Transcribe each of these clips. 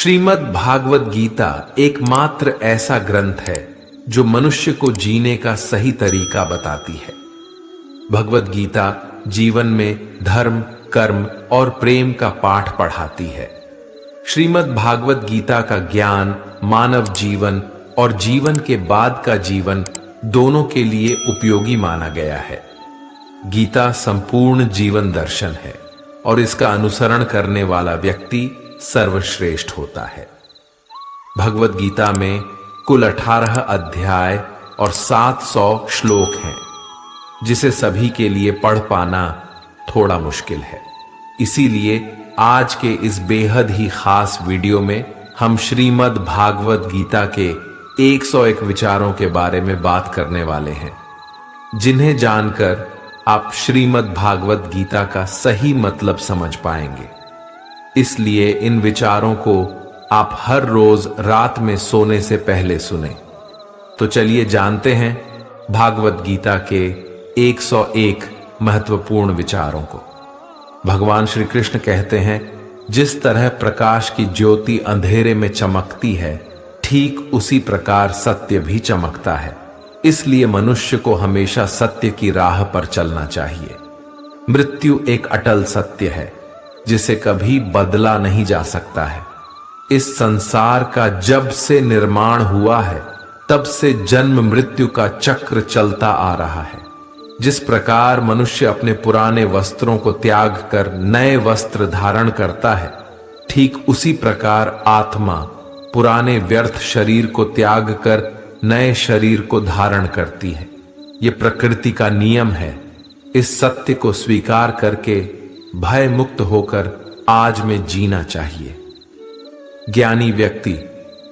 श्रीमद् भागवत गीता एकमात्र ऐसा ग्रंथ है जो मनुष्य को जीने का सही तरीका बताती है। भगवत गीता जीवन में धर्म, कर्म और प्रेम का पाठ पढ़ाती है। श्रीमद् भागवत गीता का ज्ञान मानव जीवन और जीवन के बाद का जीवन दोनों के लिए उपयोगी माना गया है। गीता संपूर्ण जीवन दर्शन है और इसका अनुसरण करने वाला व्यक्ति सर्वश्रेष्ठ होता है। भगवत गीता में कुल 18 अध्याय और 700 श्लोक हैं, जिसे सभी के लिए पढ़ पाना थोड़ा मुश्किल है। इसीलिए आज के इस बेहद ही खास वीडियो में हम श्रीमद् भागवत गीता के 101 विचारों के बारे में बात करने वाले हैं, जिन्हें जानकर आप श्रीमद् भागवत गीता का सही मतलब समझ पाएंगे। इसलिए इन विचारों को आप हर रोज रात में सोने से पहले सुनें। तो चलिए जानते हैं भागवत गीता के 101 महत्वपूर्ण विचारों को। भगवान श्री कृष्ण कहते हैं, जिस तरह प्रकाश की ज्योति अंधेरे में चमकती है, ठीक उसी प्रकार सत्य भी चमकता है। इसलिए मनुष्य को हमेशा सत्य की राह पर चलना चाहिए। मृत्यु एक अटल सत्य है, जिसे कभी बदला नहीं जा सकता है। इस संसार का जब से निर्माण हुआ है, तब से जन्म मृत्यु का चक्र चलता आ रहा है। जिस प्रकार मनुष्य अपने पुराने वस्त्रों को त्याग कर नए वस्त्र धारण करता है, ठीक उसी प्रकार आत्मा पुराने व्यर्थ शरीर को त्याग कर नए शरीर को धारण करती है। ये प्रकृति का नियम है। इस सत्य को स्वीकार करके भय मुक्त होकर आज में जीना चाहिए। ज्ञानी व्यक्ति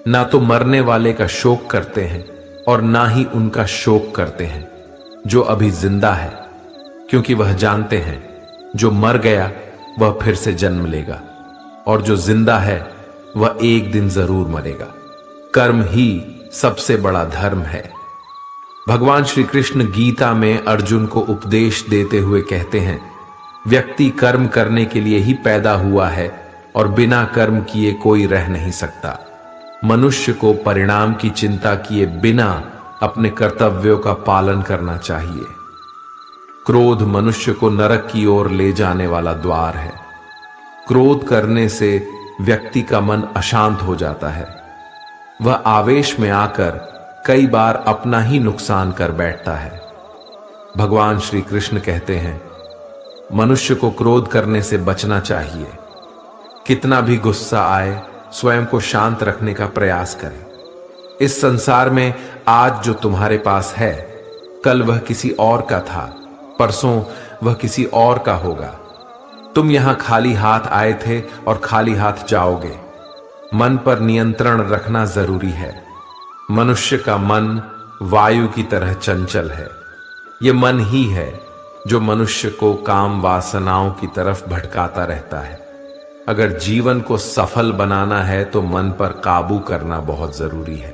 ना तो मरने वाले का शोक करते हैं और ना ही उनका शोक करते हैं जो अभी जिंदा है, क्योंकि वह जानते हैं जो मर गया वह फिर से जन्म लेगा और जो जिंदा है वह एक दिन जरूर मरेगा। कर्म ही सबसे बड़ा धर्म है। भगवान श्री कृष्ण गीता में अर्जुन को उपदेश देते हुए कहते हैं, व्यक्ति कर्म करने के लिए ही पैदा हुआ है और बिना कर्म किए कोई रह नहीं सकता। मनुष्य को परिणाम की चिंता किए बिना अपने कर्तव्यों का पालन करना चाहिए। क्रोध मनुष्य को नरक की ओर ले जाने वाला द्वार है। क्रोध करने से व्यक्ति का मन अशांत हो जाता है। वह आवेश में आकर कई बार अपना ही नुकसान कर बैठता है। भगवान श्री कृष्ण कहते हैं, मनुष्य को क्रोध करने से बचना चाहिए। कितना भी गुस्सा आए, स्वयं को शांत रखने का प्रयास करें। इस संसार में आज जो तुम्हारे पास है, कल वह किसी और का था, परसों वह किसी और का होगा। तुम यहां खाली हाथ आए थे और खाली हाथ जाओगे। मन पर नियंत्रण रखना जरूरी है। मनुष्य का मन वायु की तरह चंचल है। यह मन ही है जो मनुष्य को काम वासनाओं की तरफ भटकाता रहता है। अगर जीवन को सफल बनाना है तो मन पर काबू करना बहुत जरूरी है।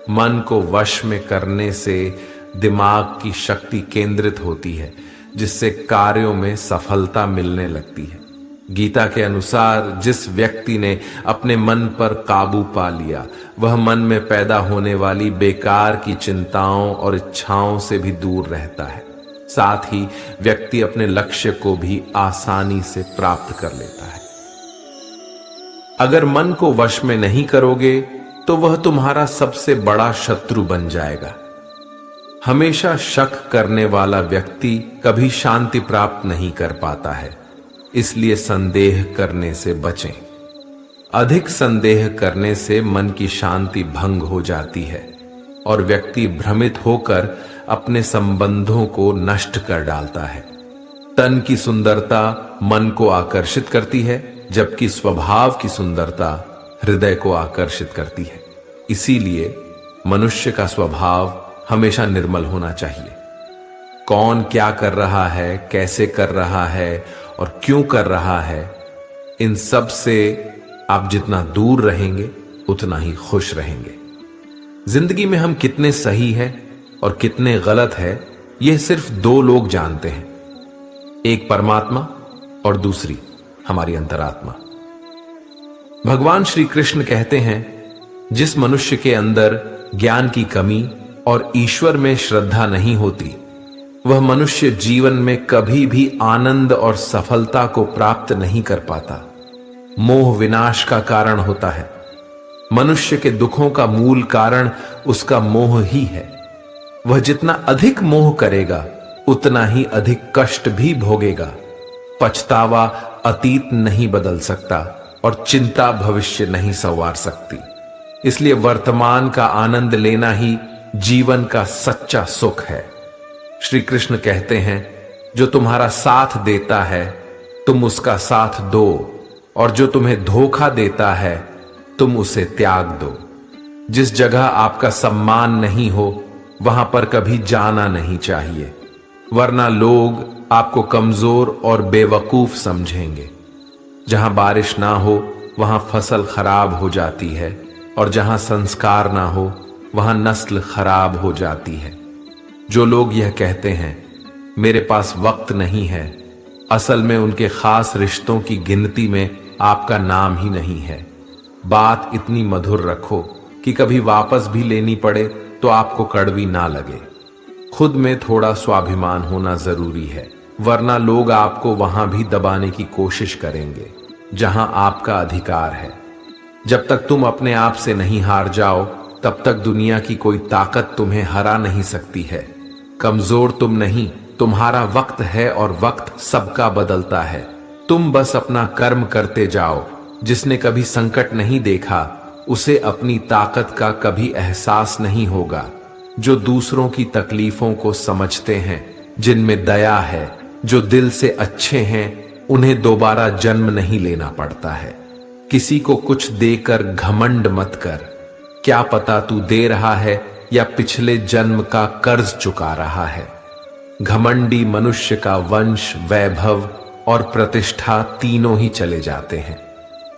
मन को वश में करने से दिमाग की शक्ति केंद्रित होती है, जिससे कार्यों में सफलता मिलने लगती है। गीता के अनुसार जिस व्यक्ति ने अपने मन पर काबू पा लिया, वह मन में पैदा होने वाली बेकार की चिंताओं और इच्छाओं से भी दूर रहता है। साथ ही व्यक्ति अपने लक्ष्य को भी आसानी से प्राप्त कर लेता है। अगर मन को वश में नहीं करोगे तो वह तुम्हारा सबसे बड़ा शत्रु बन जाएगा। हमेशा शक करने वाला व्यक्ति कभी शांति प्राप्त नहीं कर पाता है। इसलिए संदेह करने से बचें। अधिक संदेह करने से मन की शांति भंग हो जाती है और व्यक्ति भ्रमित होकर अपने संबंधों को नष्ट कर डालता है। तन की सुंदरता मन को आकर्षित करती है, जबकि स्वभाव की सुंदरता हृदय को आकर्षित करती है। इसीलिए मनुष्य का स्वभाव हमेशा निर्मल होना चाहिए। कौन क्या कर रहा है, कैसे कर रहा है और क्यों कर रहा है, इन सब से आप जितना दूर रहेंगे उतना ही खुश रहेंगे। जिंदगी में हम कितने सही हैं और कितने गलत है, यह सिर्फ दो लोग जानते हैं, एक परमात्मा और दूसरी हमारी अंतरात्मा। भगवान श्री कृष्ण कहते हैं, जिस मनुष्य के अंदर ज्ञान की कमी और ईश्वर में श्रद्धा नहीं होती, वह मनुष्य जीवन में कभी भी आनंद और सफलता को प्राप्त नहीं कर पाता। मोह विनाश का कारण होता है। मनुष्य के दुखों का मूल कारण उसका मोह ही है। वह जितना अधिक मोह करेगा उतना ही अधिक कष्ट भी भोगेगा। पछतावा अतीत नहीं बदल सकता और चिंता भविष्य नहीं संवार सकती। इसलिए वर्तमान का आनंद लेना ही जीवन का सच्चा सुख है। श्री कृष्ण कहते हैं, जो तुम्हारा साथ देता है तुम उसका साथ दो, और जो तुम्हें धोखा देता है तुम उसे त्याग दो। जिस जगह आपका सम्मान नहीं हो वहां पर कभी जाना नहीं चाहिए, वरना लोग आपको कमजोर और बेवकूफ समझेंगे। जहां बारिश ना हो वहां फसल खराब हो जाती है, और जहां संस्कार ना हो वहां नस्ल खराब हो जाती है। जो लोग यह कहते हैं मेरे पास वक्त नहीं है, असल में उनके खास रिश्तों की गिनती में आपका नाम ही नहीं है। बात इतनी मधुर रखो कि कभी वापस भी लेनी पड़े तो आपको कड़वी ना लगे। खुद में थोड़ा स्वाभिमान होना जरूरी है, वरना लोग आपको वहां भी दबाने की कोशिश करेंगे जहां आपका अधिकार है। जब तक तुम अपने आप से नहीं हार जाओ तब तक दुनिया की कोई ताकत तुम्हें हरा नहीं सकती है। कमजोर तुम नहीं, तुम्हारा वक्त है और वक्त सबका बदलता है। तुम बस अपना कर्म करते जाओ। जिसने कभी संकट नहीं देखा उसे अपनी ताकत का कभी एहसास नहीं होगा। जो दूसरों की तकलीफों को समझते हैं, जिनमें दया है, जो दिल से अच्छे हैं, उन्हें दोबारा जन्म नहीं लेना पड़ता है। किसी को कुछ देकर घमंड मत कर। क्या पता तू दे रहा है या पिछले जन्म का कर्ज चुका रहा है। घमंडी मनुष्य का वंश, वैभव और प्रतिष्ठा तीनों ही चले जाते हैं।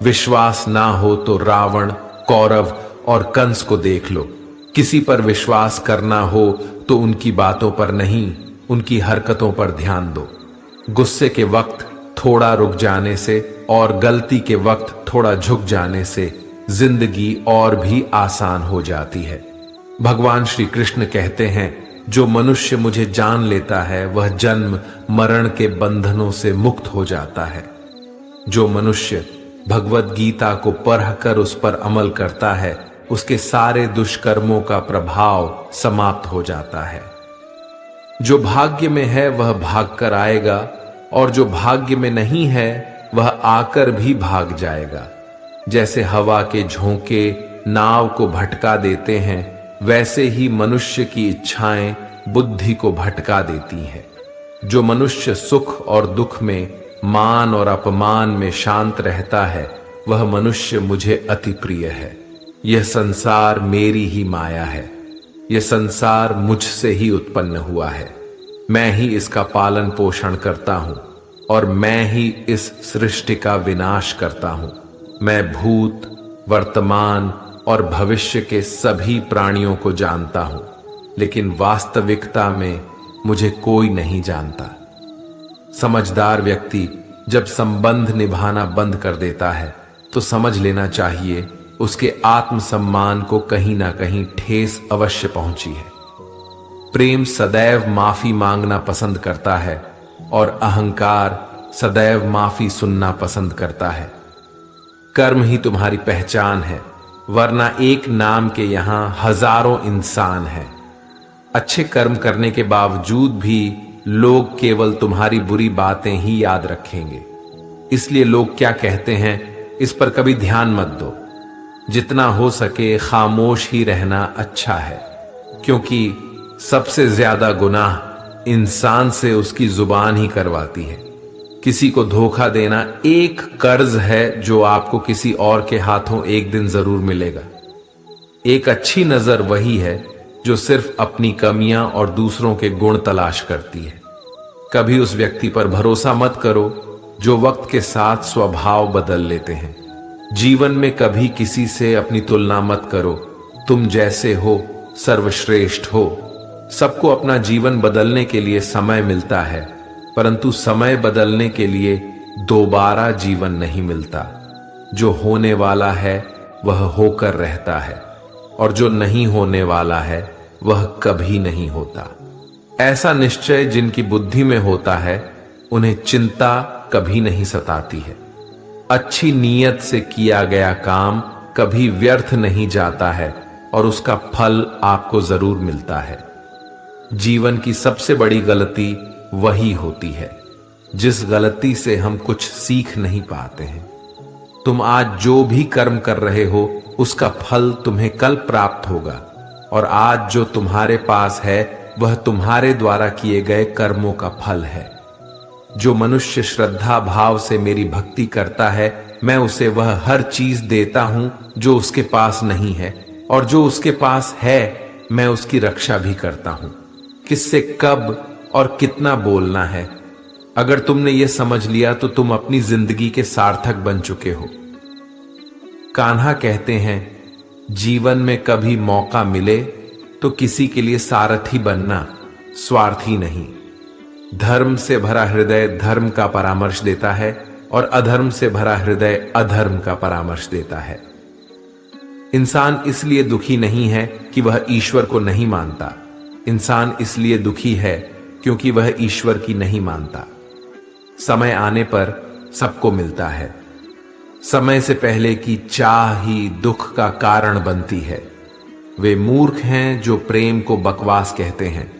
विश्वास ना हो तो रावण, कौरव और कंस को देख लो। किसी पर विश्वास करना हो तो उनकी बातों पर नहीं, उनकी हरकतों पर ध्यान दो। गुस्से के वक्त थोड़ा रुक जाने से और गलती के वक्त थोड़ा झुक जाने से जिंदगी और भी आसान हो जाती है। भगवान श्री कृष्ण कहते हैं, जो मनुष्य मुझे जान लेता है वह जन्म मरण के बंधनों से मुक्त हो जाता है। जो मनुष्य भगवत गीता को पढ़कर उस पर अमल करता है उसके सारे दुष्कर्मों का प्रभाव समाप्त हो जाता है। जो भाग्य में है वह भाग कर आएगा, और जो भाग्य में नहीं है वह आकर भी भाग जाएगा। जैसे हवा के झोंके नाव को भटका देते हैं, वैसे ही मनुष्य की इच्छाएं बुद्धि को भटका देती हैं। जो मनुष्य सुख और दुख में, मान और अपमान में शांत रहता है वह मनुष्य मुझे अति प्रिय है। यह संसार मेरी ही माया है। यह संसार मुझसे ही उत्पन्न हुआ है। मैं ही इसका पालन पोषण करता हूं और मैं ही इस सृष्टि का विनाश करता हूं। मैं भूत, वर्तमान और भविष्य के सभी प्राणियों को जानता हूं, लेकिन वास्तविकता में मुझे कोई नहीं जानता। समझदार व्यक्ति जब संबंध निभाना बंद कर देता है तो समझ लेना चाहिए उसके आत्मसम्मान को कहीं ना कहीं ठेस अवश्य पहुंची है। प्रेम सदैव माफी मांगना पसंद करता है और अहंकार सदैव माफी सुनना पसंद करता है। कर्म ही तुम्हारी पहचान है, वरना एक नाम के यहां हजारों इंसान हैं। अच्छे कर्म करने के बावजूद भी लोग केवल तुम्हारी बुरी बातें ही याद रखेंगे। इसलिए लोग क्या कहते हैं इस पर कभी ध्यान मत दो। जितना हो सके खामोश ही रहना अच्छा है, क्योंकि सबसे ज्यादा गुनाह इंसान से उसकी जुबान ही करवाती है। किसी को धोखा देना एक कर्ज है जो आपको किसी और के हाथों एक दिन जरूर मिलेगा। एक अच्छी नजर वही है जो सिर्फ अपनी कमियां और दूसरों के गुण तलाश करती है। कभी उस व्यक्ति पर भरोसा मत करो जो वक्त के साथ स्वभाव बदल लेते हैं। जीवन में कभी किसी से अपनी तुलना मत करो। तुम जैसे हो सर्वश्रेष्ठ हो। सबको अपना जीवन बदलने के लिए समय मिलता है, परंतु समय बदलने के लिए दोबारा जीवन नहीं मिलता। जो होने वाला है वह होकर रहता है और जो नहीं होने वाला है वह कभी नहीं होता। ऐसा निश्चय जिनकी बुद्धि में होता है उन्हें चिंता कभी नहीं सताती है। अच्छी नीयत से किया गया काम कभी व्यर्थ नहीं जाता है और उसका फल आपको जरूर मिलता है। जीवन की सबसे बड़ी गलती वही होती है जिस गलती से हम कुछ सीख नहीं पाते हैं। तुम आज जो भी कर्म कर रहे हो उसका फल तुम्हें कल प्राप्त होगा और आज जो तुम्हारे पास है वह तुम्हारे द्वारा किए गए कर्मों का फल है। जो मनुष्य श्रद्धा भाव से मेरी भक्ति करता है मैं उसे वह हर चीज देता हूं जो उसके पास नहीं है, और जो उसके पास है मैं उसकी रक्षा भी करता हूं। किससे कब और कितना बोलना है, अगर तुमने यह समझ लिया तो तुम अपनी जिंदगी के सार्थक बन चुके हो। कान्हा कहते हैं, जीवन में कभी मौका मिले तो किसी के लिए सारथी बनना, स्वार्थी नहीं। धर्म से भरा हृदय धर्म का परामर्श देता है और अधर्म से भरा हृदय अधर्म का परामर्श देता है। इंसान इसलिए दुखी नहीं है कि वह ईश्वर को नहीं मानता, इंसान इसलिए दुखी है क्योंकि वह ईश्वर की नहीं मानता। समय आने पर सबको मिलता है। समय से पहले की चाह ही दुख का कारण बनती है। वे मूर्ख हैं जो प्रेम को बकवास कहते हैं।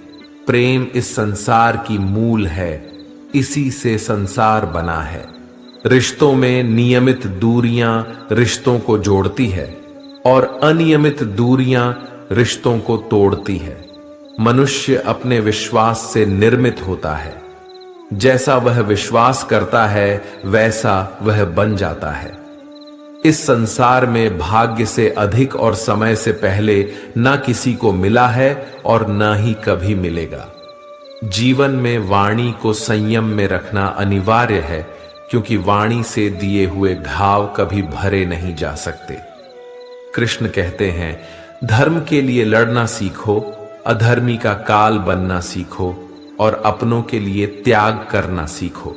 प्रेम इस संसार की मूल है, इसी से संसार बना है। रिश्तों में नियमित दूरियां रिश्तों को जोड़ती है और अनियमित दूरियां रिश्तों को तोड़ती है। मनुष्य अपने विश्वास से निर्मित होता है। जैसा वह विश्वास करता है वैसा वह बन जाता है। इस संसार में भाग्य से अधिक और समय से पहले न किसी को मिला है और न ही कभी मिलेगा। जीवन में वाणी को संयम में रखना अनिवार्य है, क्योंकि वाणी से दिए हुए घाव कभी भरे नहीं जा सकते। कृष्ण कहते हैं, धर्म के लिए लड़ना सीखो, अधर्मी का काल बनना सीखो और अपनों के लिए त्याग करना सीखो।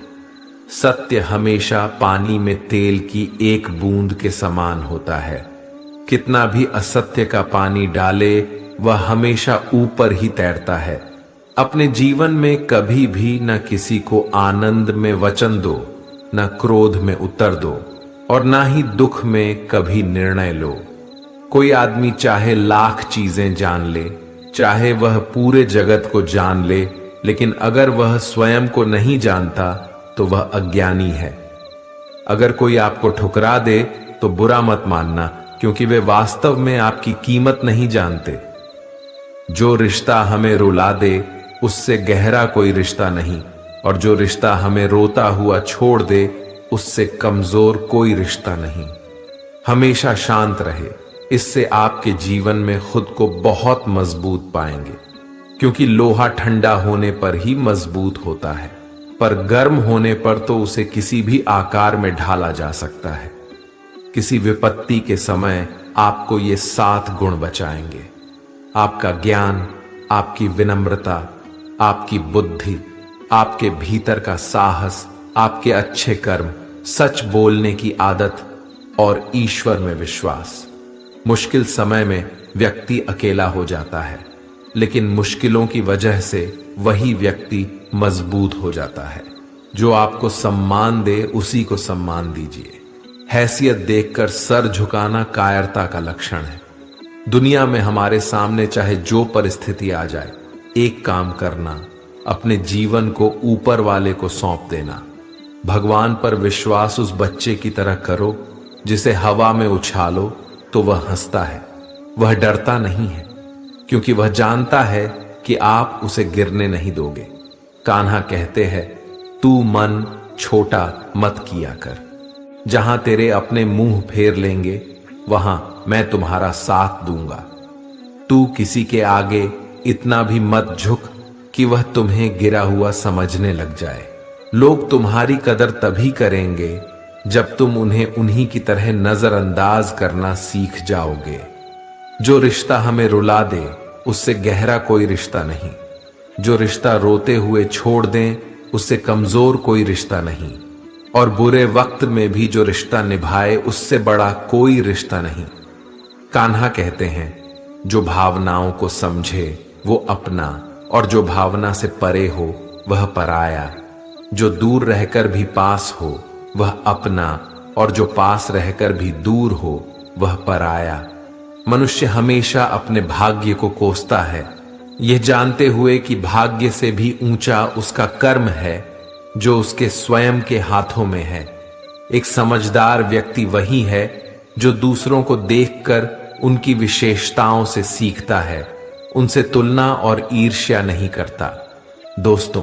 सत्य हमेशा पानी में तेल की एक बूंद के समान होता है। कितना भी असत्य का पानी डाले वह हमेशा ऊपर ही तैरता है। अपने जीवन में कभी भी न किसी को आनंद में वचन दो, न क्रोध में उत्तर दो और न ही दुख में कभी निर्णय लो। कोई आदमी चाहे लाख चीजें जान ले, चाहे वह पूरे जगत को जान ले, लेकिन अगर वह स्वयं को नहीं जानता तो वह अज्ञानी है। अगर कोई आपको ठुकरा दे तो बुरा मत मानना, क्योंकि वे वास्तव में आपकी कीमत नहीं जानते। जो रिश्ता हमें रुला दे उससे गहरा कोई रिश्ता नहीं, और जो रिश्ता हमें रोता हुआ छोड़ दे उससे कमजोर कोई रिश्ता नहीं। हमेशा शांत रहे, इससे आपके जीवन में खुद को बहुत मजबूत पाएंगे, क्योंकि लोहा ठंडा होने पर ही मजबूत होता है, पर गर्म होने पर तो उसे किसी भी आकार में ढाला जा सकता है। किसी विपत्ति के समय आपको ये 7 गुण बचाएंगे: आपका ज्ञान, आपकी विनम्रता, आपकी बुद्धि, आपके भीतर का साहस, आपके अच्छे कर्म, सच बोलने की आदत और ईश्वर में विश्वास। मुश्किल समय में व्यक्ति अकेला हो जाता है, लेकिन मुश्किलों की वजह से वही व्यक्ति मजबूत हो जाता है। जो आपको सम्मान दे उसी को सम्मान दीजिए। हैसियत देखकर सर झुकाना कायरता का लक्षण है। दुनिया में हमारे सामने चाहे जो परिस्थिति आ जाए, एक काम करना, अपने जीवन को ऊपर वाले को सौंप देना। भगवान पर विश्वास उस बच्चे की तरह करो जिसे हवा में उछालो तो वह हंसता है। वह डरता नहीं है, क्योंकि वह जानता है कि आप उसे गिरने नहीं दोगे। कान्हा कहते हैं, तू मन छोटा मत किया कर। जहां तेरे अपने मुंह फेर लेंगे वहां मैं तुम्हारा साथ दूंगा। तू किसी के आगे इतना भी मत झुक कि वह तुम्हें गिरा हुआ समझने लग जाए। लोग तुम्हारी कदर तभी करेंगे जब तुम उन्हें उन्हीं की तरह नजरअंदाज करना सीख जाओगे। जो रिश्ता हमें रुला दे उससे गहरा कोई रिश्ता नहीं। जो रिश्ता रोते हुए छोड़ दें उससे कमजोर कोई रिश्ता नहीं। और बुरे वक्त में भी जो रिश्ता निभाए उससे बड़ा कोई रिश्ता नहीं। कान्हा कहते हैं, जो भावनाओं को समझे वो अपना, और जो भावना से परे हो वह पराया। जो दूर रहकर भी पास हो वह अपना, और जो पास रहकर भी दूर हो वह पराया। मनुष्य हमेशा अपने भाग्य को कोसता है, यह जानते हुए कि भाग्य से भी ऊंचा उसका कर्म है जो उसके स्वयं के हाथों में है। एक समझदार व्यक्ति वही है जो दूसरों को देखकर उनकी विशेषताओं से सीखता है, उनसे तुलना और ईर्ष्या नहीं करता। दोस्तों,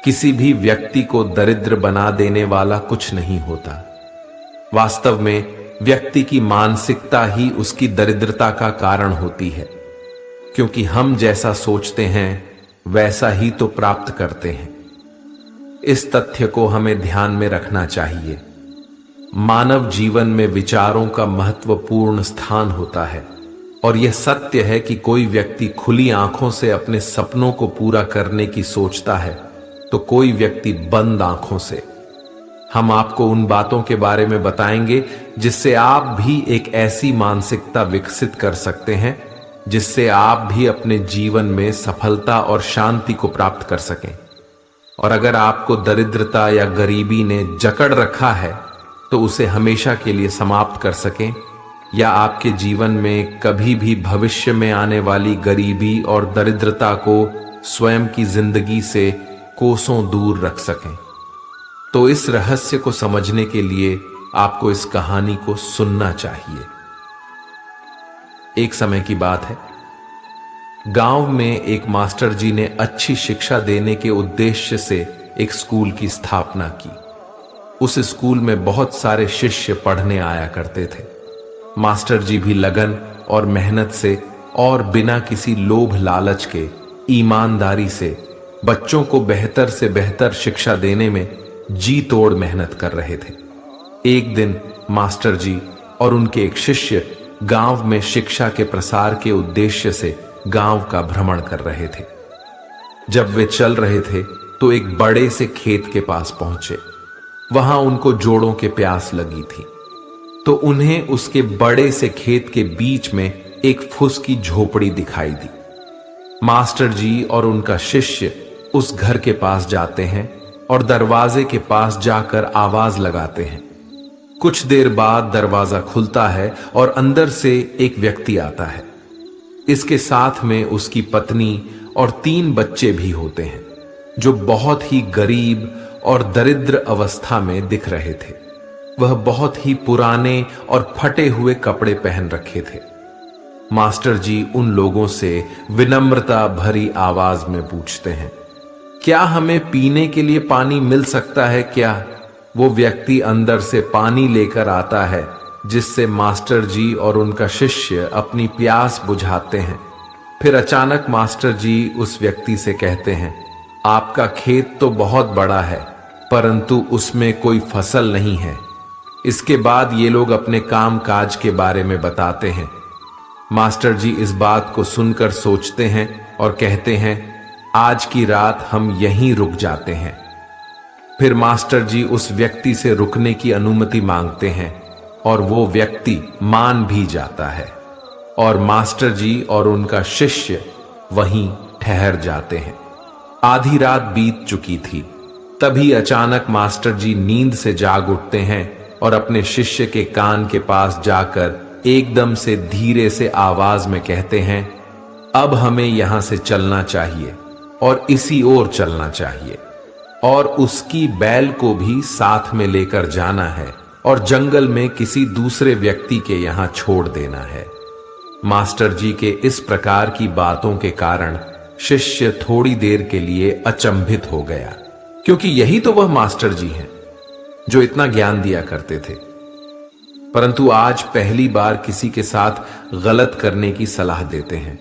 किसी भी व्यक्ति को दरिद्र बना देने वाला कुछ नहीं होता। वास्तव में व्यक्ति की मानसिकता ही उसकी दरिद्रता का कारण होती है, क्योंकि हम जैसा सोचते हैं वैसा ही तो प्राप्त करते हैं। इस तथ्य को हमें ध्यान में रखना चाहिए। मानव जीवन में विचारों का महत्वपूर्ण स्थान होता है, और यह सत्य है कि कोई व्यक्ति खुली आंखों से अपने सपनों को पूरा करने की सोचता है तो कोई व्यक्ति बंद आंखों से। हम आपको उन बातों के बारे में बताएंगे जिससे आप भी एक ऐसी मानसिकता विकसित कर सकते हैं जिससे आप भी अपने जीवन में सफलता और शांति को प्राप्त कर सकें। और अगर आपको दरिद्रता या गरीबी ने जकड़ रखा है तो उसे हमेशा के लिए समाप्त कर सकें, या आपके जीवन में कभी भी भविष्य में आने वाली गरीबी और दरिद्रता को स्वयं की जिंदगी से कोसों दूर रख सकें। तो इस रहस्य को समझने के लिए आपको इस कहानी को सुनना चाहिए। एक समय की बात है, गांव में एक मास्टर जी ने अच्छी शिक्षा देने के उद्देश्य से एक स्कूल की स्थापना की। उस स्कूल में बहुत सारे शिष्य पढ़ने आया करते थे। मास्टर जी भी लगन और मेहनत से और बिना किसी लोभ लालच के ईमानदारी से बच्चों को बेहतर से बेहतर शिक्षा देने में जी तोड़ मेहनत कर रहे थे। एक दिन मास्टर जी और उनके एक शिष्य गांव में शिक्षा के प्रसार के उद्देश्य से गांव का भ्रमण कर रहे थे। जब वे चल रहे थे तो एक बड़े से खेत के पास पहुंचे। वहां उनको जोड़ों के प्यास लगी थी, तो उन्हें उसके बड़े से खेत के बीच में एक फुस की झोपड़ी दिखाई दी। मास्टर जी और उनका शिष्य उस घर के पास जाते हैं और दरवाजे के पास जाकर आवाज लगाते हैं। कुछ देर बाद दरवाजा खुलता है और अंदर से एक व्यक्ति आता है। इसके साथ में उसकी पत्नी और 3 बच्चे भी होते हैं, जो बहुत ही गरीब और दरिद्र अवस्था में दिख रहे थे। वह बहुत ही पुराने और फटे हुए कपड़े पहन रखे थे। मास्टर जी उन लोगों से विनम्रता भरी आवाज में पूछते हैं, क्या हमें पीने के लिए पानी मिल सकता है क्या? वो व्यक्ति अंदर से पानी लेकर आता है, जिससे मास्टर जी और उनका शिष्य अपनी प्यास बुझाते हैं। फिर अचानक मास्टर जी उस व्यक्ति से कहते हैं, आपका खेत तो बहुत बड़ा है, परंतु उसमें कोई फसल नहीं है। इसके बाद ये लोग अपने काम काज के बारे में बताते हैं। मास्टर जी इस बात को सुनकर सोचते हैं और कहते हैं, आज की रात हम यहीं रुक जाते हैं। फिर मास्टर जी उस व्यक्ति से रुकने की अनुमति मांगते हैं और वो व्यक्ति मान भी जाता है, और मास्टर जी और उनका शिष्य वहीं ठहर जाते हैं। आधी रात बीत चुकी थी। तभी अचानक मास्टर जी नींद से जाग उठते हैं और अपने शिष्य के कान के पास जाकर एकदम से धीरे से आवाज में कहते हैं, अब हमें यहां से चलना चाहिए और इसी ओर चलना चाहिए, और उसकी बैल को भी साथ में लेकर जाना है और जंगल में किसी दूसरे व्यक्ति के यहां छोड़ देना है। मास्टर जी के इस प्रकार की बातों के कारण शिष्य थोड़ी देर के लिए अचंभित हो गया, क्योंकि यही तो वह मास्टर जी हैं जो इतना ज्ञान दिया करते थे, परंतु आज पहली बार किसी के साथ गलत करने की सलाह देते हैं।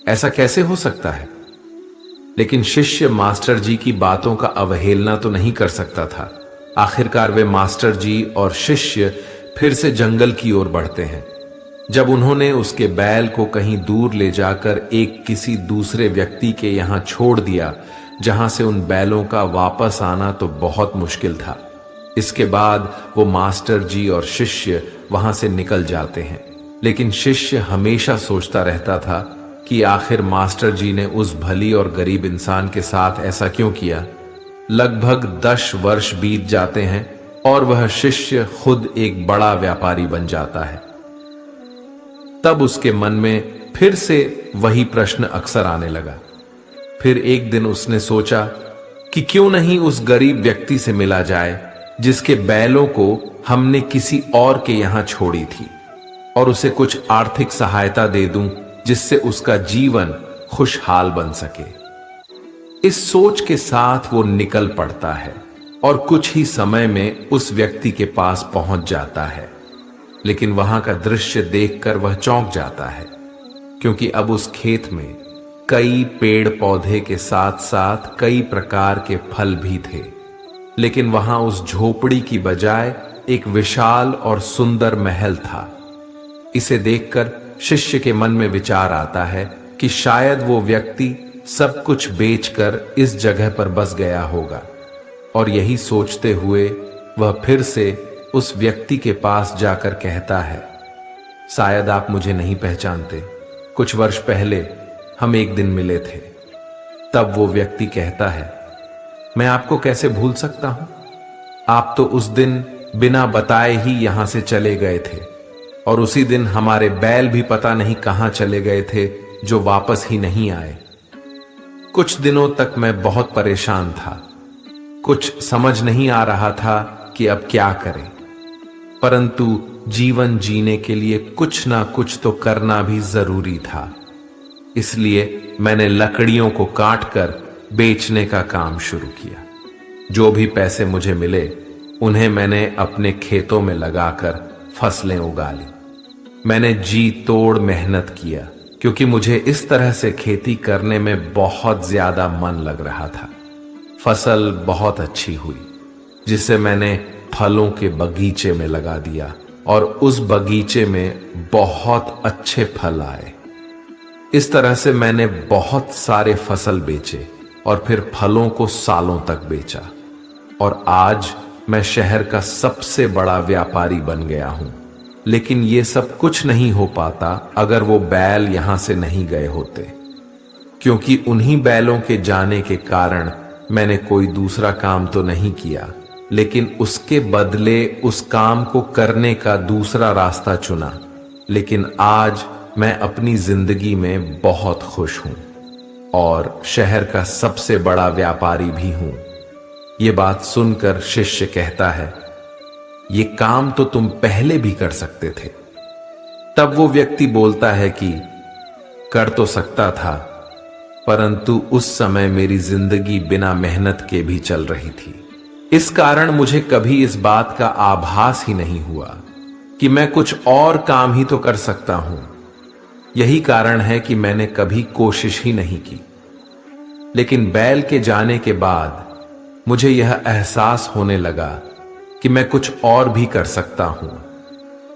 ऐसा कैसे हो सकता है? लेकिन शिष्य मास्टर जी की बातों का अवहेलना तो नहीं कर सकता था। आखिरकार वे मास्टर जी और शिष्य फिर से जंगल की ओर बढ़ते हैं। जब उन्होंने उसके बैल को कहीं दूर ले जाकर एक किसी दूसरे व्यक्ति के यहां छोड़ दिया, जहां से उन बैलों का वापस आना तो बहुत मुश्किल था। इसके बाद वो मास्टर जी और शिष्य वहां से निकल जाते हैं, लेकिन शिष्य हमेशा सोचता रहता था कि आखिर मास्टर जी ने उस भली और गरीब इंसान के साथ ऐसा क्यों किया। लगभग 10 वर्ष बीत जाते हैं और वह शिष्य खुद एक बड़ा व्यापारी बन जाता है। तब उसके मन में फिर से वही प्रश्न अक्सर आने लगा। फिर एक दिन उसने सोचा कि क्यों नहीं उस गरीब व्यक्ति से मिला जाए जिसके बैलों को हमने किसी और के यहां छोड़ी थी, और उसे कुछ आर्थिक सहायता दे दूं जिससे उसका जीवन खुशहाल बन सके। इस सोच के साथ वो निकल पड़ता है और कुछ ही समय में उस व्यक्ति के पास पहुंच जाता है। लेकिन वहां का दृश्य देखकर वह चौंक जाता है, क्योंकि अब उस खेत में कई पेड़ पौधे के साथ साथ कई प्रकार के फल भी थे। लेकिन वहां उस झोपड़ी की बजाय एक विशाल और सुंदर महल था। इसे देखकर शिष्य के मन में विचार आता है कि शायद वो व्यक्ति सब कुछ बेचकर इस जगह पर बस गया होगा, और यही सोचते हुए वह फिर से उस व्यक्ति के पास जाकर कहता है, शायद आप मुझे नहीं पहचानते, कुछ वर्ष पहले हम एक दिन मिले थे। तब वो व्यक्ति कहता है, मैं आपको कैसे भूल सकता हूं, आप तो उस दिन बिना बताए ही यहां से चले गए थे, और उसी दिन हमारे बैल भी पता नहीं कहां चले गए थे जो वापस ही नहीं आए। कुछ दिनों तक मैं बहुत परेशान था, कुछ समझ नहीं आ रहा था कि अब क्या करें, परंतु जीवन जीने के लिए कुछ ना कुछ तो करना भी जरूरी था। इसलिए मैंने लकड़ियों को काटकर बेचने का काम शुरू किया। जो भी पैसे मुझे मिले उन्हें मैंने अपने खेतों में लगाकर फसलें उगा ली। मैंने जी तोड़ मेहनत किया, क्योंकि मुझे इस तरह से खेती करने में बहुत ज्यादा मन लग रहा था। फसल बहुत अच्छी हुई, जिसे मैंने फलों के बगीचे में लगा दिया, और उस बगीचे में बहुत अच्छे फल आए। इस तरह से मैंने बहुत सारे फसल बेचे और फिर फलों को सालों तक बेचा, और आज मैं शहर का सबसे बड़ा व्यापारी बन गया हूं। लेकिन ये सब कुछ नहीं हो पाता अगर वो बैल यहां से नहीं गए होते, क्योंकि उन्हीं बैलों के जाने के कारण मैंने कोई दूसरा काम तो नहीं किया, लेकिन उसके बदले उस काम को करने का दूसरा रास्ता चुना। लेकिन आज मैं अपनी जिंदगी में बहुत खुश हूं और शहर का सबसे बड़ा व्यापारी भी हूं। ये बात सुनकर शिष्य कहता है, ये काम तो तुम पहले भी कर सकते थे। तब वो व्यक्ति बोलता है कि कर तो सकता था, परंतु उस समय मेरी जिंदगी बिना मेहनत के भी चल रही थी। इस कारण मुझे कभी इस बात का आभास ही नहीं हुआ कि मैं कुछ और काम ही तो कर सकता हूं। यही कारण है कि मैंने कभी कोशिश ही नहीं की। लेकिन बैल के जाने के बाद मुझे यह एहसास होने लगा कि मैं कुछ और भी कर सकता हूं,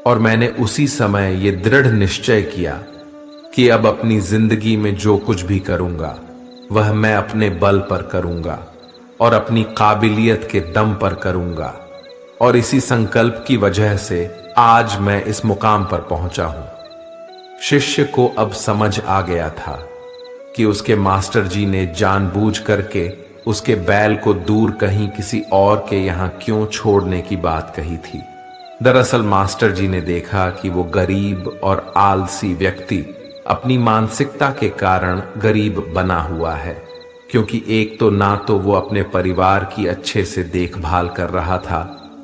और मैंने उसी समय यह दृढ़ निश्चय किया कि अब अपनी जिंदगी में जो कुछ भी करूंगा वह मैं अपने बल पर करूंगा और अपनी काबिलियत के दम पर करूंगा। और इसी संकल्प की वजह से आज मैं इस मुकाम पर पहुंचा हूं। शिष्य को अब समझ आ गया था कि उसके मास्टर जी ने जानबूझ करके उसके बैल को दूर कहीं किसी और के यहां क्यों छोड़ने की बात कही थी। दरअसल मास्टर जी ने देखा कि वो गरीब और आलसी व्यक्ति अपनी मानसिकता के कारण गरीब बना हुआ है, क्योंकि एक तो ना तो वो अपने परिवार की अच्छे से देखभाल कर रहा था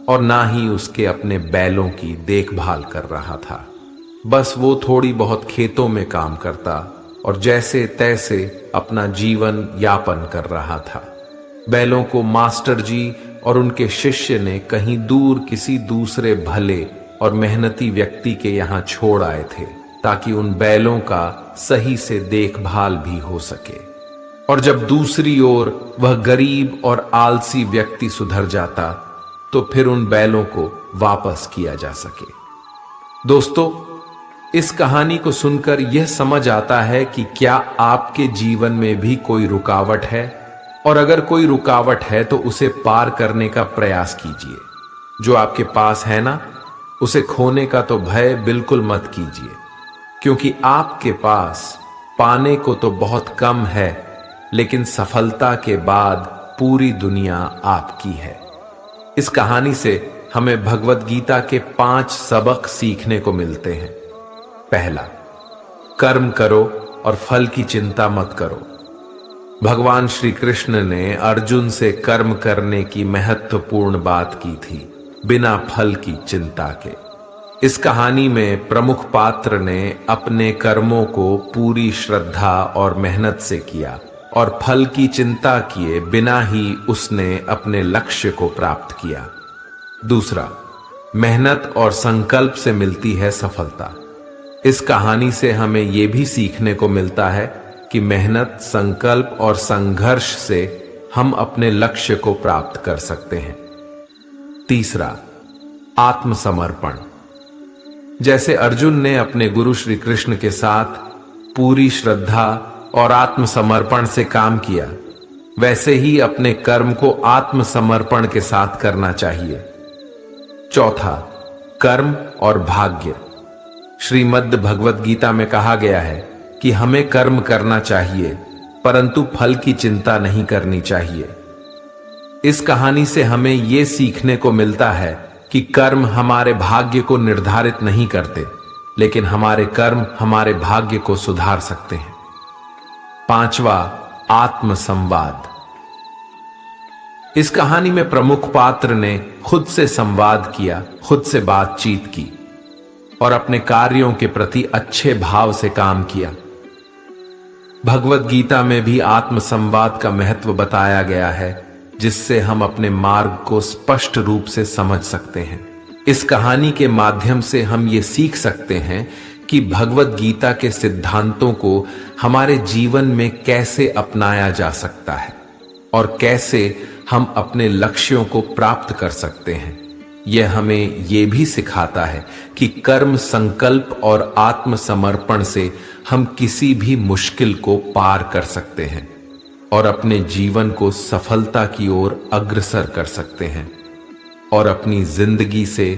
और ना ही उसके अपने बैलों की देखभाल कर रहा था। बस वो थोड़ी बहुत खेतों में काम करता और जैसे तैसे अपना जीवन यापन कर रहा था। बैलों को मास्टर जी और उनके शिष्य ने कहीं दूर किसी दूसरे भले और मेहनती व्यक्ति के यहाँ छोड़ आए थे, ताकि उन बैलों का सही से देखभाल भी हो सके। और जब दूसरी ओर वह गरीब और आलसी व्यक्ति सुधर जाता तो फिर उन बैलों को वापस किया जा सके। दोस्तों, इस कहानी को सुनकर यह समझ आता है कि क्या आपके जीवन में भी कोई रुकावट है, और अगर कोई रुकावट है तो उसे पार करने का प्रयास कीजिए। जो आपके पास है ना, उसे खोने का तो भय बिल्कुल मत कीजिए, क्योंकि आपके पास पाने को तो बहुत कम है, लेकिन सफलता के बाद पूरी दुनिया आपकी है। इस कहानी से हमें भगवत गीता के 5 सबक सीखने को मिलते हैं। पहला, कर्म करो और फल की चिंता मत करो। भगवान श्री कृष्ण ने अर्जुन से कर्म करने की महत्वपूर्ण बात की थी, बिना फल की चिंता के। इस कहानी में प्रमुख पात्र ने अपने कर्मों को पूरी श्रद्धा और मेहनत से किया और फल की चिंता किए बिना ही उसने अपने लक्ष्य को प्राप्त किया। दूसरा, मेहनत और संकल्प से मिलती है सफलता। इस कहानी से हमें यह भी सीखने को मिलता है कि मेहनत, संकल्प और संघर्ष से हम अपने लक्ष्य को प्राप्त कर सकते हैं। तीसरा, आत्मसमर्पण। जैसे अर्जुन ने अपने गुरु श्री कृष्ण के साथ पूरी श्रद्धा और आत्मसमर्पण से काम किया, वैसे ही अपने कर्म को आत्मसमर्पण के साथ करना चाहिए। चौथा, कर्म और भाग्य। श्रीमद् भगवत गीता में कहा गया है कि हमें कर्म करना चाहिए, परंतु फल की चिंता नहीं करनी चाहिए। इस कहानी से हमें यह सीखने को मिलता है कि कर्म हमारे भाग्य को निर्धारित नहीं करते, लेकिन हमारे कर्म हमारे भाग्य को सुधार सकते हैं। पांचवा, आत्मसंवाद। इस कहानी में प्रमुख पात्र ने खुद से संवाद किया, खुद से बातचीत की और अपने कार्यों के प्रति अच्छे भाव से काम किया। भगवत गीता में भी आत्मसंवाद का महत्व बताया गया है, जिससे हम अपने मार्ग को स्पष्ट रूप से समझ सकते हैं। इस कहानी के माध्यम से हम ये सीख सकते हैं कि भगवत गीता के सिद्धांतों को हमारे जीवन में कैसे अपनाया जा सकता है और कैसे हम अपने लक्ष्यों को प्राप्त कर सकते हैं। यह हमें यह भी सिखाता है कि कर्म, संकल्प और आत्मसमर्पण से हम किसी भी मुश्किल को पार कर सकते हैं और अपने जीवन को सफलता की ओर अग्रसर कर सकते हैं और अपनी जिंदगी से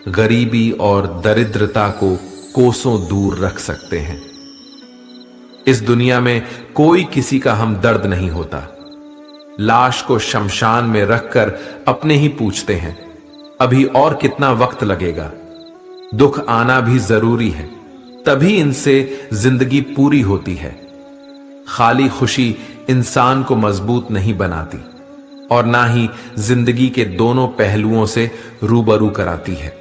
गरीबी और दरिद्रता को कोसों दूर रख सकते हैं। इस दुनिया में कोई किसी का हमदर्द नहीं होता। लाश को शमशान में रखकर अपने ही पूछते हैं, अभी और कितना वक्त लगेगा? दुख आना भी जरूरी है, तभी इनसे जिंदगी पूरी होती है। खाली खुशी इंसान को मजबूत नहीं बनाती और ना ही जिंदगी के दोनों पहलुओं से रूबरू कराती है।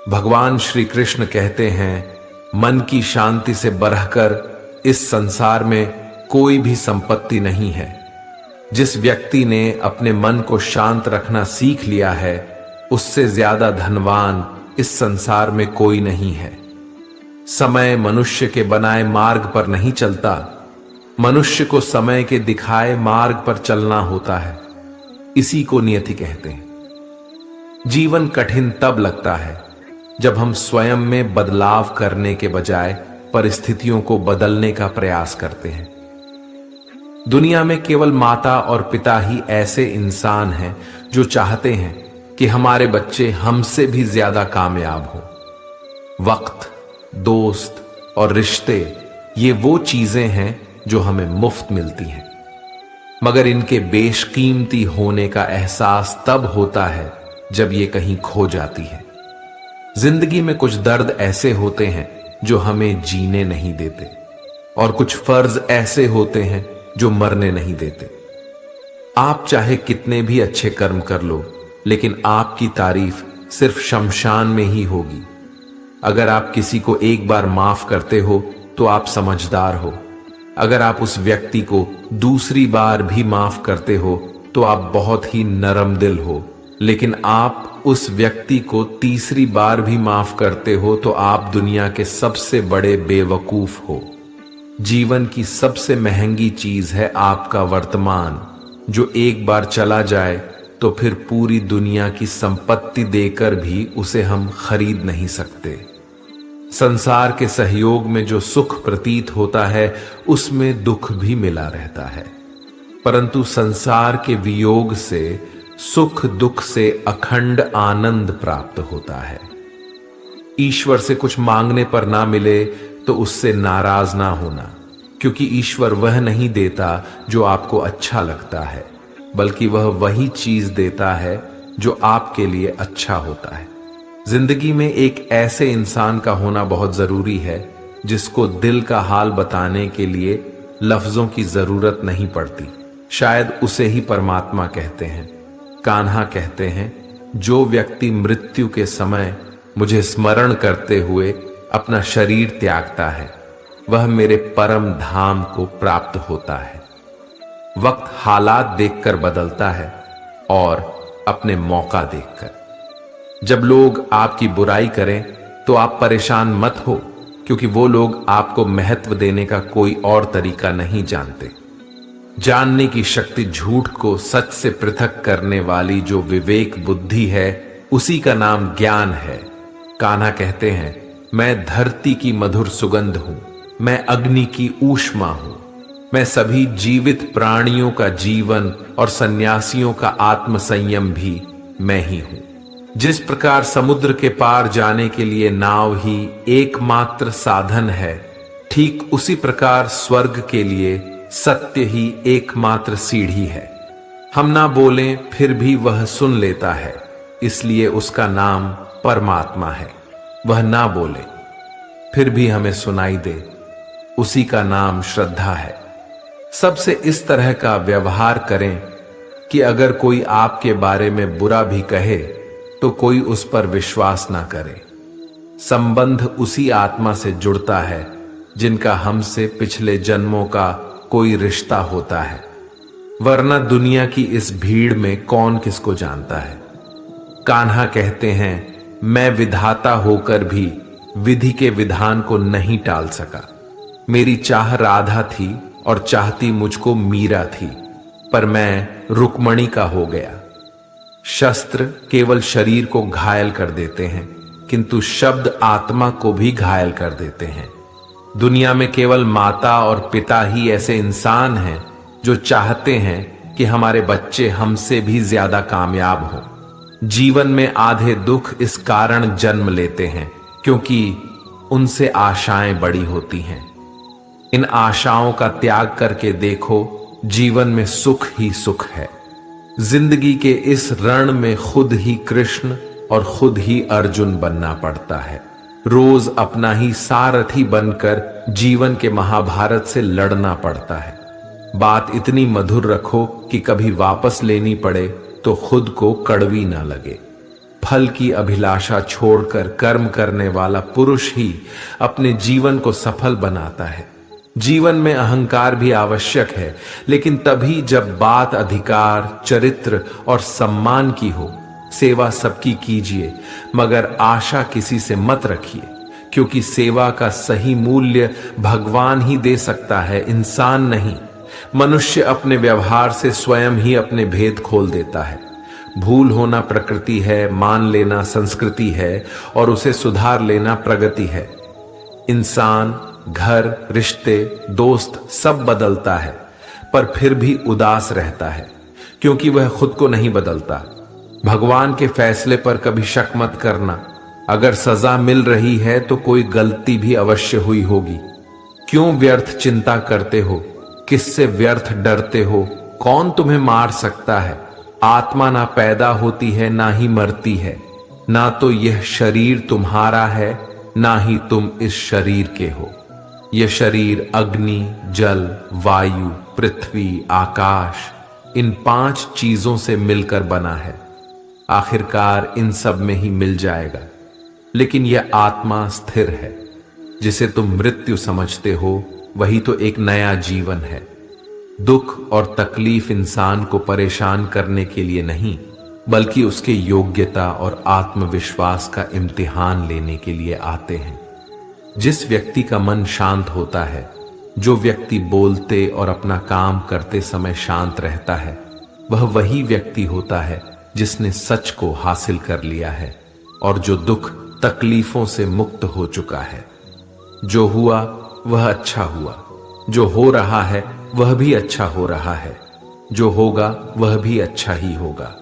भगवान श्री कृष्ण कहते हैं, मन की शांति से बढ़कर इस संसार में कोई भी संपत्ति नहीं है। जिस व्यक्ति ने अपने मन को शांत रखना सीख लिया है, उससे ज्यादा धनवान इस संसार में कोई नहीं है। समय मनुष्य के बनाए मार्ग पर नहीं चलता, मनुष्य को समय के दिखाए मार्ग पर चलना होता है। इसी को नियति कहते हैं। जीवन कठिन तब लगता है जब हम स्वयं में बदलाव करने के बजाय परिस्थितियों को बदलने का प्रयास करते हैं। दुनिया में केवल माता और पिता ही ऐसे इंसान हैं जो चाहते हैं कि हमारे बच्चे हमसे भी ज्यादा कामयाब हों। वक्त, दोस्त और रिश्ते, ये वो चीजें हैं जो हमें मुफ्त मिलती हैं, मगर इनके बेशकीमती होने का एहसास तब होता है जब ये कहीं खो जाती है। जिंदगी में कुछ दर्द ऐसे होते हैं जो हमें जीने नहीं देते और कुछ फर्ज ऐसे होते हैं जो मरने नहीं देते। आप चाहे कितने भी अच्छे कर्म कर लो, लेकिन आपकी तारीफ सिर्फ शमशान में ही होगी। अगर आप किसी को एक बार माफ करते हो तो आप समझदार हो। अगर आप उस व्यक्ति को दूसरी बार भी माफ करते हो तो आप बहुत ही नरम दिल हो। लेकिन आप उस व्यक्ति को तीसरी बार भी माफ करते हो तो आप दुनिया के सबसे बड़े बेवकूफ हो। जीवन की सबसे महंगी चीज है आपका वर्तमान, जो एक बार चला जाए तो फिर पूरी दुनिया की संपत्ति देकर भी उसे हम खरीद नहीं सकते। संसार के सहयोग में जो सुख प्रतीत होता है, उसमें दुख भी मिला रहता है, परंतु संसार के वियोग से सुख दुख से अखंड आनंद प्राप्त होता है। ईश्वर से कुछ मांगने पर ना मिले तो उससे नाराज ना होना, क्योंकि ईश्वर वह नहीं देता जो आपको अच्छा लगता है, बल्कि वह वही चीज देता है जो आपके लिए अच्छा होता है। जिंदगी में एक ऐसे इंसान का होना बहुत जरूरी है जिसको दिल का हाल बताने के लिए लफ्जों की जरूरत नहीं पड़ती। शायद उसे ही परमात्मा कहते हैं। कान्हा कहते हैं, जो व्यक्ति मृत्यु के समय मुझे स्मरण करते हुए अपना शरीर त्यागता है वह मेरे परम धाम को प्राप्त होता है। वक्त हालात देखकर बदलता है और अपने मौका देखकर। जब लोग आपकी बुराई करें तो आप परेशान मत हो, क्योंकि वो लोग आपको महत्व देने का कोई और तरीका नहीं जानते। जानने की शक्ति झूठ को सच से पृथक करने वाली जो विवेक बुद्धि है उसी का नाम ज्ञान है। कान्हा कहते हैं, मैं धरती की मधुर सुगंध हूं, मैं अग्नि की ऊष्मा हूं, मैं सभी जीवित प्राणियों का जीवन और सन्यासियों का आत्म संयम भी मैं ही हूं। जिस प्रकार समुद्र के पार जाने के लिए नाव ही एकमात्र साधन है, ठीक उसी प्रकार स्वर्ग के लिए सत्य ही एकमात्र सीढ़ी है। हम ना बोलें फिर भी वह सुन लेता है, इसलिए उसका नाम परमात्मा है। वह ना बोले फिर भी हमें सुनाई दे, उसी का नाम श्रद्धा है। सबसे इस तरह का व्यवहार करें कि अगर कोई आपके बारे में बुरा भी कहे तो कोई उस पर विश्वास ना करे। संबंध उसी आत्मा से जुड़ता है जिनका हमसे पिछले जन्मों का कोई रिश्ता होता है, वरना दुनिया की इस भीड़ में कौन किसको जानता है। कान्हा कहते हैं, मैं विधाता होकर भी विधि के विधान को नहीं टाल सका। मेरी चाह राधा थी और चाहती मुझको मीरा थी, पर मैं रुक्मणी का हो गया। शस्त्र केवल शरीर को घायल कर देते हैं, किंतु शब्द आत्मा को भी घायल कर देते हैं। दुनिया में केवल माता और पिता ही ऐसे इंसान हैं जो चाहते हैं कि हमारे बच्चे हमसे भी ज्यादा कामयाब हों। जीवन में आधे दुख इस कारण जन्म लेते हैं क्योंकि उनसे आशाएं बड़ी होती हैं। इन आशाओं का त्याग करके देखो, जीवन में सुख ही सुख है। जिंदगी के इस रण में खुद ही कृष्ण और खुद ही अर्जुन बनना पड़ता है। रोज अपना ही सारथी बनकर जीवन के महाभारत से लड़ना पड़ता है। बात इतनी मधुर रखो कि कभी वापस लेनी पड़े तो खुद को कड़वी ना लगे। फल की अभिलाषा छोड़कर कर्म करने वाला पुरुष ही अपने जीवन को सफल बनाता है। जीवन में अहंकार भी आवश्यक है, लेकिन तभी जब बात अधिकार, चरित्र और सम्मान की हो। सेवा सबकी कीजिए, मगर आशा किसी से मत रखिए, क्योंकि सेवा का सही मूल्य भगवान ही दे सकता है, इंसान नहीं। मनुष्य अपने व्यवहार से स्वयं ही अपने भेद खोल देता है। भूल होना प्रकृति है, मान लेना संस्कृति है और उसे सुधार लेना प्रगति है। इंसान, घर, रिश्ते, दोस्त सब बदलता है, पर फिर भी उदास रहता है, क्योंकि वह खुद को नहीं बदलता। भगवान के फैसले पर कभी शक मत करना। अगर सजा मिल रही है तो कोई गलती भी अवश्य हुई होगी। क्यों व्यर्थ चिंता करते हो? किससे व्यर्थ डरते हो? कौन तुम्हें मार सकता है? आत्मा ना पैदा होती है ना ही मरती है। ना तो यह शरीर तुम्हारा है, ना ही तुम इस शरीर के हो। यह शरीर अग्नि, जल, वायु, पृथ्वी, आकाश, इन 5 चीजों से मिलकर बना है। आखिरकार इन सब में ही मिल जाएगा। लेकिन यह आत्मा स्थिर है। जिसे तुम मृत्यु समझते हो वही तो एक नया जीवन है। दुख और तकलीफ इंसान को परेशान करने के लिए नहीं, बल्कि उसके योग्यता और आत्मविश्वास का इम्तिहान लेने के लिए आते हैं। जिस व्यक्ति का मन शांत होता है, जो व्यक्ति बोलते और अपना काम करते समय शांत रहता है, वह वही व्यक्ति होता है जिसने सच को हासिल कर लिया है और जो दुख तकलीफों से मुक्त हो चुका है। जो हुआ वह अच्छा हुआ, जो हो रहा है वह भी अच्छा हो रहा है, जो होगा वह भी अच्छा ही होगा।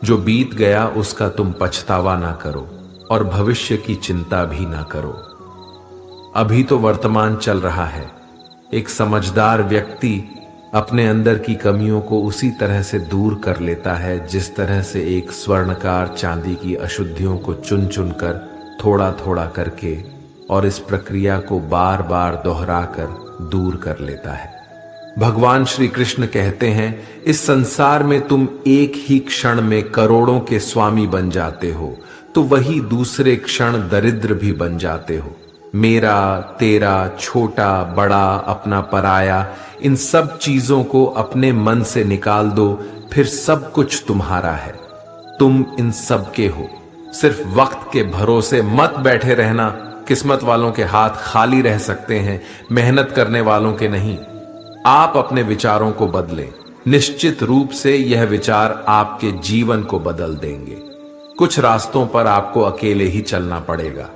जो बीत गया उसका तुम पछतावा ना करो और भविष्य की चिंता भी ना करो। अभी तो वर्तमान चल रहा है। एक समझदार व्यक्ति अपने अंदर की कमियों को उसी तरह से दूर कर लेता है जिस तरह से एक स्वर्णकार चांदी की अशुद्धियों को चुन चुन कर थोड़ा थोड़ा करके और इस प्रक्रिया को बार बार दोहराकर दूर कर लेता है। भगवान श्री कृष्ण कहते हैं, इस संसार में तुम एक ही क्षण में करोड़ों के स्वामी बन जाते हो तो वही दूसरे क्षण दरिद्र भी बन जाते हो। मेरा, तेरा, छोटा, बड़ा, अपना, पराया, इन सब चीजों को अपने मन से निकाल दो, फिर सब कुछ तुम्हारा है। तुम इन सब के हो। सिर्फ वक्त के भरोसे मत बैठे रहना। किस्मत वालों के हाथ खाली रह सकते हैं, मेहनत करने वालों के नहीं। आप अपने विचारों को बदलें। निश्चित रूप से यह विचार आपके जीवन को बदल देंगे। कुछ रास्तों पर आपको अकेले ही चलना पड़ेगा।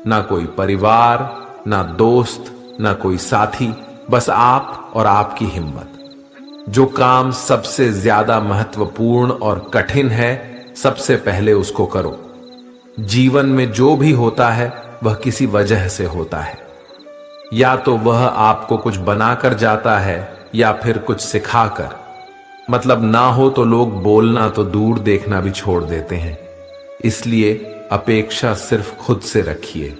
ना कोई परिवार, ना दोस्त, ना कोई साथी, बस आप और आपकी हिम्मत। जो काम सबसे ज्यादा महत्वपूर्ण और कठिन है, सबसे पहले उसको करो। जीवन में जो भी होता है वह किसी वजह से होता है। या तो वह आपको कुछ बनाकर जाता है या फिर कुछ सिखाकर। मतलब ना हो तो लोग बोलना तो दूर देखना भी छोड़ देते हैं। इसलिए अपेक्षा सिर्फ खुद से रखिए।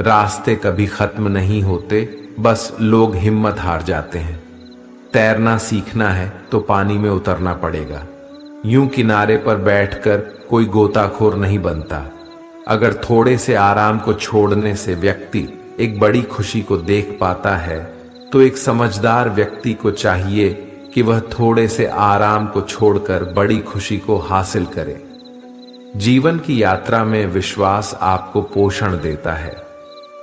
रास्ते कभी खत्म नहीं होते, बस लोग हिम्मत हार जाते हैं। तैरना सीखना है तो पानी में उतरना पड़ेगा। यूं किनारे पर बैठकर कोई गोताखोर नहीं बनता। अगर थोड़े से आराम को छोड़ने से व्यक्ति एक बड़ी खुशी को देख पाता है तो एक समझदार व्यक्ति को चाहिए कि वह थोड़े से आराम को छोड़कर बड़ी खुशी को हासिल करे। जीवन की यात्रा में विश्वास आपको पोषण देता है।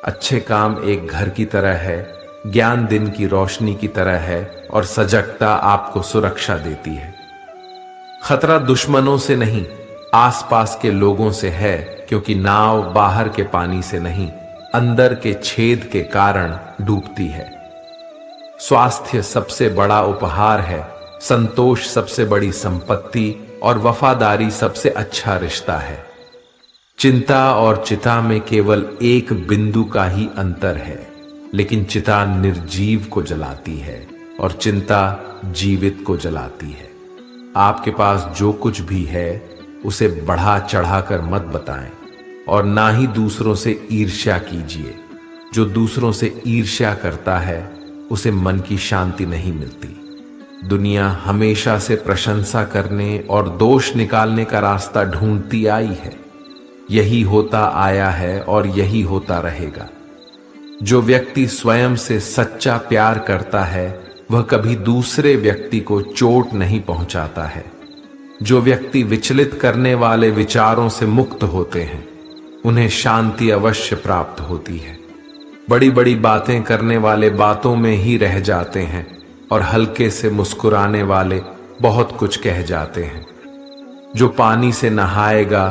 अच्छे काम एक घर की तरह है, ज्ञान दिन की रोशनी की तरह है और सजगता आपको सुरक्षा देती है। खतरा दुश्मनों से नहीं, आसपास के लोगों से है, क्योंकि नाव बाहर के पानी से नहीं, अंदर के छेद के कारण डूबती है। स्वास्थ्य सबसे बड़ा उपहार है, संतोष सबसे बड़ी संपत्ति और वफादारी सबसे अच्छा रिश्ता है। चिंता और चिता में केवल एक बिंदु का ही अंतर है, लेकिन चिता निर्जीव को जलाती है और चिंता जीवित को जलाती है। आपके पास जो कुछ भी है उसे बढ़ा चढ़ाकर मत बताएं और ना ही दूसरों से ईर्ष्या कीजिए। जो दूसरों से ईर्ष्या करता है उसे मन की शांति नहीं मिलती। दुनिया हमेशा से प्रशंसा करने और दोष निकालने का रास्ता ढूंढती आई है। यही होता आया है और यही होता रहेगा। जो व्यक्ति स्वयं से सच्चा प्यार करता है वह कभी दूसरे व्यक्ति को चोट नहीं पहुंचाता है। जो व्यक्ति विचलित करने वाले विचारों से मुक्त होते हैं उन्हें शांति अवश्य प्राप्त होती है। बड़ी बड़ी बातें करने वाले बातों में ही रह जाते हैं और हल्के से मुस्कुराने वाले बहुत कुछ कह जाते हैं। जो पानी से नहाएगा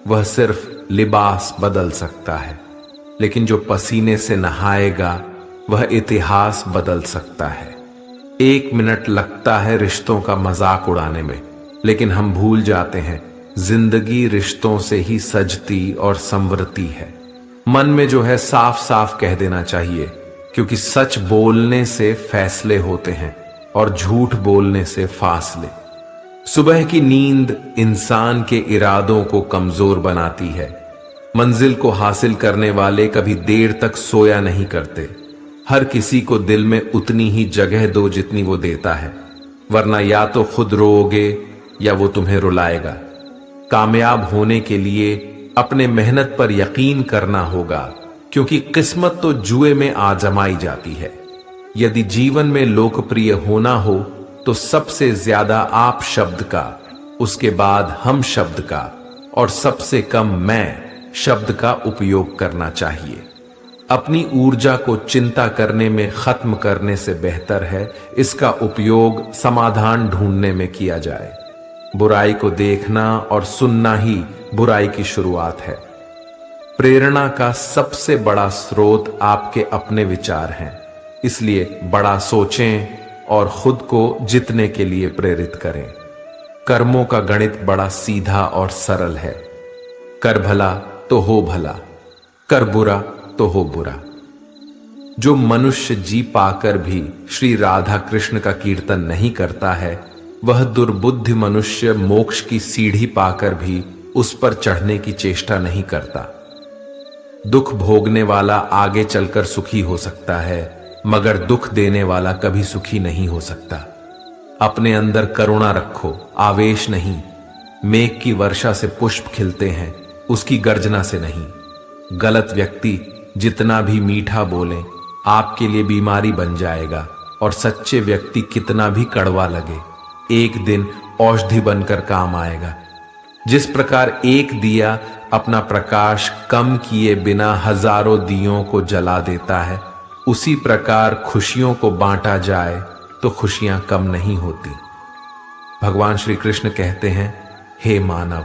वह सिर्फ लिबास बदल सकता है, लेकिन जो पसीने से नहाएगा वह इतिहास बदल सकता है। 1 मिनट लगता है रिश्तों का मजाक उड़ाने में, लेकिन हम भूल जाते हैं जिंदगी रिश्तों से ही सजती और संवरती है। मन में जो है साफ साफ कह देना चाहिए, क्योंकि सच बोलने से फैसले होते हैं और झूठ बोलने से फासले। सुबह की नींद इंसान के इरादों को कमजोर बनाती है। मंजिल को हासिल करने वाले कभी देर तक सोया नहीं करते। हर किसी को दिल में उतनी ही जगह दो जितनी वो देता है, वरना या तो खुद रोओगे या वो तुम्हें रुलाएगा। कामयाब होने के लिए अपने मेहनत पर यकीन करना होगा, क्योंकि किस्मत तो जुए में आजमाई जाती है। यदि जीवन में लोकप्रिय होना हो तो सबसे ज्यादा आप शब्द का, उसके बाद हम शब्द का और सबसे कम मैं शब्द का उपयोग करना चाहिए। अपनी ऊर्जा को चिंता करने में खत्म करने से बेहतर है इसका उपयोग समाधान ढूंढने में किया जाए। बुराई को देखना और सुनना ही बुराई की शुरुआत है। प्रेरणा का सबसे बड़ा स्रोत आपके अपने विचार हैं, इसलिए बड़ा सोचें और खुद को जीतने के लिए प्रेरित करें। कर्मों का गणित बड़ा सीधा और सरल है। कर भला तो हो भला, कर बुरा तो हो बुरा। जो मनुष्य जी पाकर भी श्री राधा कृष्ण का कीर्तन नहीं करता है, वह दुर्बुद्धि मनुष्य मोक्ष की सीढ़ी पाकर भी उस पर चढ़ने की चेष्टा नहीं करता। दुख भोगने वाला आगे चलकर सुखी हो सकता है, मगर दुख देने वाला कभी सुखी नहीं हो सकता। अपने अंदर करुणा रखो, आवेश नहीं। मेघ की वर्षा से पुष्प खिलते हैं, उसकी गर्जना से नहीं। गलत व्यक्ति जितना भी मीठा बोले आपके लिए बीमारी बन जाएगा, और सच्चे व्यक्ति कितना भी कड़वा लगे एक दिन औषधि बनकर काम आएगा। जिस प्रकार एक दिया अपना प्रकाश कम किए बिना हजारों दियों को जला देता है, उसी प्रकार खुशियों को बांटा जाए तो खुशियां कम नहीं होती। भगवान श्री कृष्ण कहते हैं, हे मानव,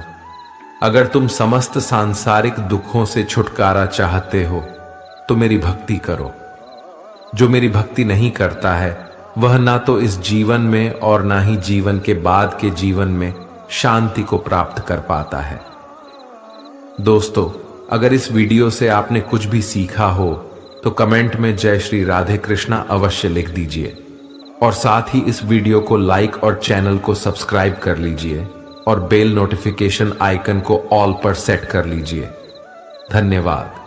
अगर तुम समस्त सांसारिक दुखों से छुटकारा चाहते हो तो मेरी भक्ति करो। जो मेरी भक्ति नहीं करता है वह ना तो इस जीवन में और ना ही जीवन के बाद के जीवन में शांति को प्राप्त कर पाता है। दोस्तों, अगर इस वीडियो से आपने कुछ भी सीखा हो तो कमेंट में जय श्री राधे कृष्णा अवश्य लिख दीजिए, और साथ ही इस वीडियो को लाइक और चैनल को सब्सक्राइब कर लीजिए और बेल नोटिफिकेशन आइकन को ऑल पर सेट कर लीजिए। धन्यवाद।